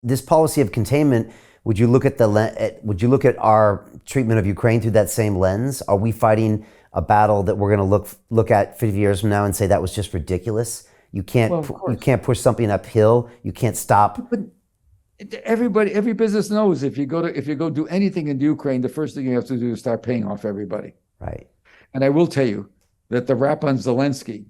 This policy of containment, would you look at our treatment of Ukraine through that same lens? Are we fighting a battle that we're going to look at 50 years from now and say that was just ridiculous? You can't push something uphill. You can't stop. But every business knows if you go do anything in Ukraine, the first thing you have to do is start paying off everybody. Right. And I will tell you that the rap on Zelensky,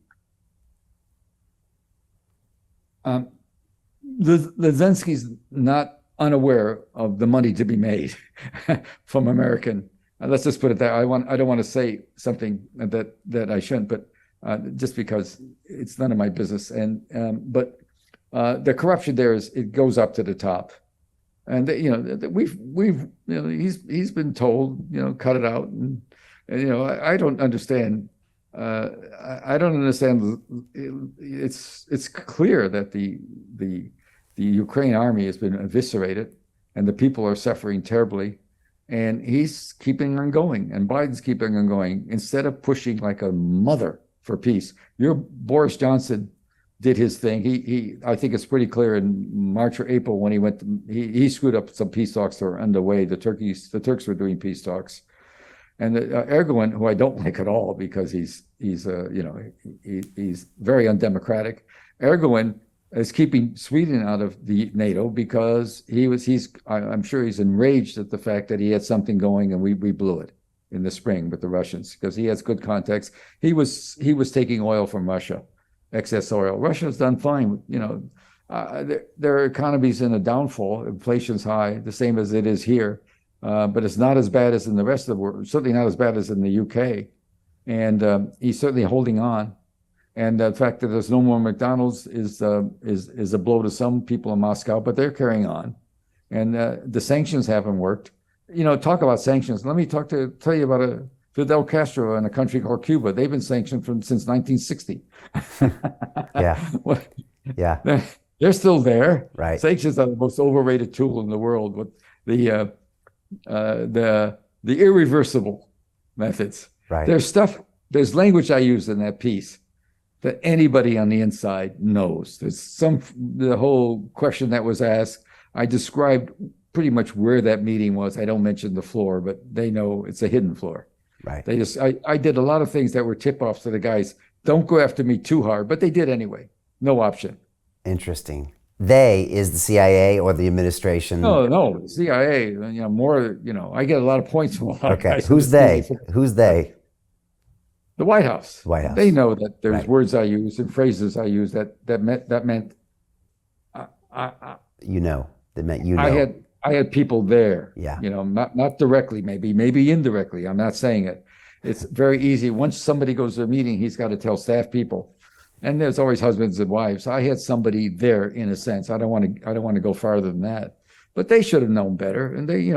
Zelensky's not unaware of the money to be made from American. Let's just put it that I don't want to say something that I shouldn't, but just because it's none of my business. But the corruption there it goes up to the top, and he's been told cut it out, and I don't understand. I don't understand. It's clear that the Ukraine army has been eviscerated, and the people are suffering terribly. And he's keeping on going, and Biden's keeping on going instead of pushing like a mother for peace. Your Boris Johnson did his thing. I think it's pretty clear in March or April when he screwed up some peace talks that were underway. The Turks were doing peace talks, and Erdogan, who I don't like at all because he's very undemocratic. Erdogan is keeping Sweden out of the NATO because I'm sure he's enraged at the fact that he had something going and we blew it in the spring with the Russians, because he has good contacts. He was taking oil from Russia, excess oil. Russia's done fine. Their economy's in a downfall. Inflation's high, the same as it is here, but it's not as bad as in the rest of the world. Certainly not as bad as in the UK, and he's certainly holding on. And the fact that there's no more McDonald's is a blow to some people in Moscow, but they're carrying on. And the sanctions haven't worked. Talk about sanctions. Let me tell you about Fidel Castro in a country called Cuba. They've been sanctioned since 1960. Yeah. Well, yeah. They're still there. Right. Sanctions are the most overrated tool in the world with the irreversible methods. Right. There's language I use in that piece that anybody on the inside knows. The whole question that was asked, I described pretty much where that meeting was. I don't mention the floor, but they know it's a hidden floor. Right. I did a lot of things that were tip-offs to the guys. Don't go after me too hard, but they did anyway. No option. Interesting. They is the CIA or the administration? No, CIA. More. I get a lot of points from a lot of guys. Who's they? Who's they? The White House. White House. They know that there's Right. words I use and phrases I use that meant. That meant I had people there. Yeah. Not directly, maybe indirectly. I'm not saying it. It's very easy. Once somebody goes to a meeting, he's got to tell staff people, and there's always husbands and wives. I had somebody there in a sense. I don't want to go farther than that, but they should have known better, and they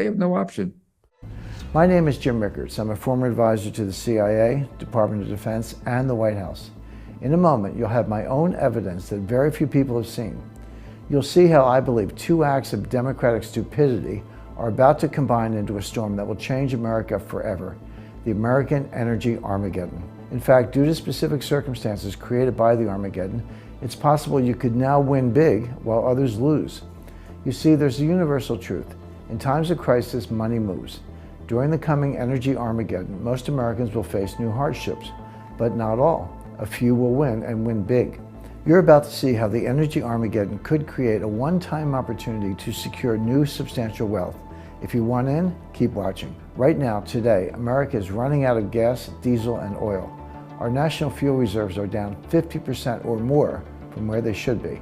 have no option. My name is Jim Rickards. I'm a former advisor to the CIA, Department of Defense, and the White House. In a moment, you'll have my own evidence that very few people have seen. You'll see how I believe two acts of democratic stupidity are about to combine into a storm that will change America forever: the American energy Armageddon. In fact, due to specific circumstances created by the Armageddon, it's possible you could now win big while others lose. You see, there's a universal truth. In times of crisis, money moves. During the coming energy Armageddon, most Americans will face new hardships, but not all. A few will win, and win big. You're about to see how the energy Armageddon could create a one-time opportunity to secure new substantial wealth. If you want in, keep watching. Right now, today, America is running out of gas, diesel, and oil. Our national fuel reserves are down 50% or more from where they should be.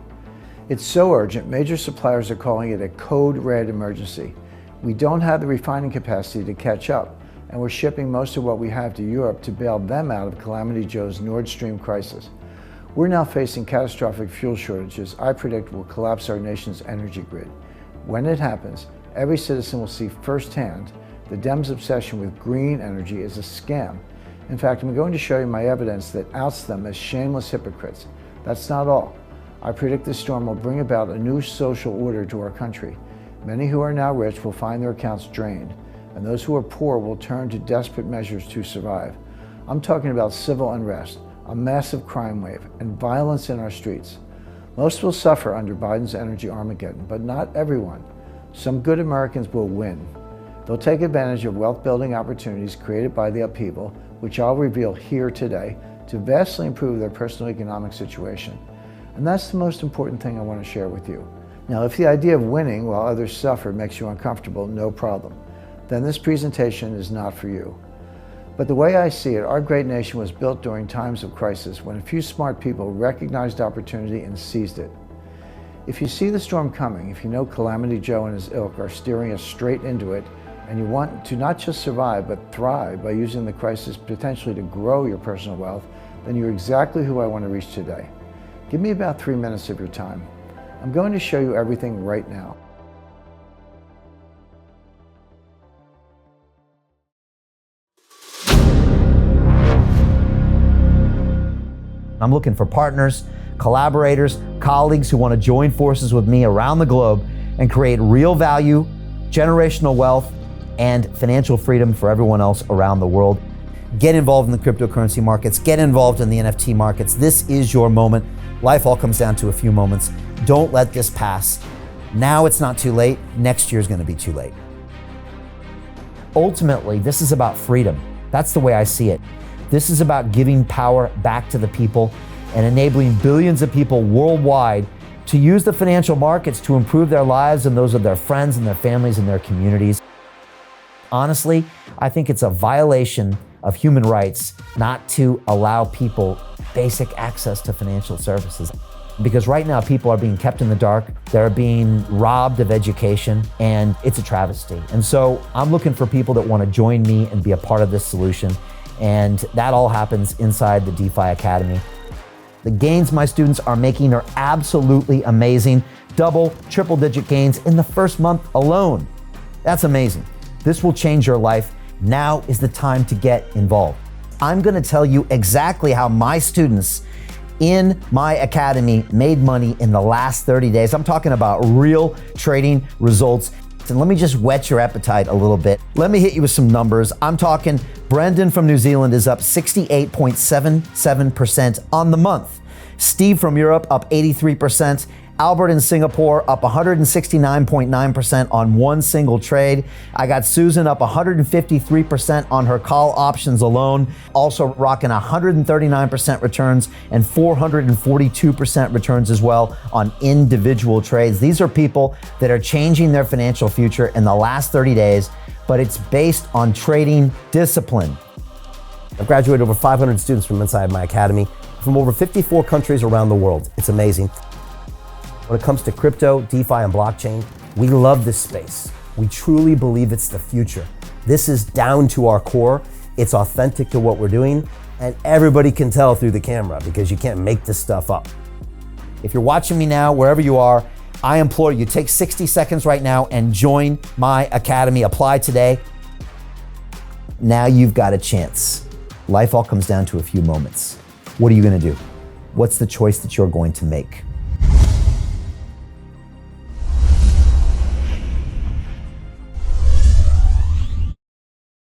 It's so urgent, major suppliers are calling it a code red emergency. We don't have the refining capacity to catch up, and we're shipping most of what we have to Europe to bail them out of Calamity Joe's Nordstream crisis. We're now facing catastrophic fuel shortages I predict will collapse our nation's energy grid. When it happens, every citizen will see firsthand the Dems' obsession with green energy is a scam. In fact, I'm going to show you my evidence that outs them as shameless hypocrites. That's not all. I predict this storm will bring about a new social order to our country. Many who are now rich will find their accounts drained, and those who are poor will turn to desperate measures to survive. I'm talking about civil unrest, a massive crime wave, and violence in our streets. Most will suffer under Biden's energy Armageddon, but not everyone. Some good Americans will win. They'll take advantage of wealth-building opportunities created by the upheaval, which I'll reveal here today, to vastly improve their personal economic situation. And that's the most important thing I want to share with you. Now, if the idea of winning while others suffer makes you uncomfortable, no problem. Then this presentation is not for you. But the way I see it, our great nation was built during times of crisis when a few smart people recognized opportunity and seized it. If you see the storm coming, if you know Calamity Joe and his ilk are steering us straight into it, and you want to not just survive, but thrive by using the crisis potentially to grow your personal wealth, then you're exactly who I want to reach today. Give me about 3 minutes of your time. I'm going to show you everything right now. I'm looking for partners, collaborators, colleagues who want to join forces with me around the globe and create real value, generational wealth, and financial freedom for everyone else around the world. Get involved in the cryptocurrency markets, get involved in the NFT markets. This is your moment. Life all comes down to a few moments. Don't let this pass. Now it's not too late. Next year's going to be too late. Ultimately, this is about freedom. That's the way I see it. This is about giving power back to the people and enabling billions of people worldwide to use the financial markets to improve their lives and those of their friends and their families and their communities. Honestly, I think it's a violation of human rights not to allow people basic access to financial services. Because right now people are being kept in the dark, they're being robbed of education, and it's a travesty. And so I'm looking for people that want to join me and be a part of this solution. And that all happens inside the DeFi Academy. The gains my students are making are absolutely amazing. Double, triple-digit gains in the first month alone. That's amazing. This will change your life. Now is the time to get involved. I'm going to tell you exactly how my students in my academy made money in the last 30 days. I'm talking about real trading results. And let me just whet your appetite a little bit. Let me hit you with some numbers. I'm talking Brendan from New Zealand is up 68.77% on the month. Steve from Europe up 83%. Albert in Singapore up 169.9% on one single trade. I got Susan up 153% on her call options alone, also rocking 139% returns and 442% returns as well on individual trades. These are people that are changing their financial future in the last 30 days, but it's based on trading discipline. I've graduated over 500 students from inside my academy from over 54 countries around the world. It's amazing. When it comes to crypto, DeFi, and blockchain, we love this space. We truly believe it's the future. This is down to our core. It's authentic to what we're doing, and everybody can tell through the camera because you can't make this stuff up. If you're watching me now, wherever you are, I implore you, take 60 seconds right now and join my academy. Apply today. Now you've got a chance. Life all comes down to a few moments. What are you going to do? What's the choice that you're going to make?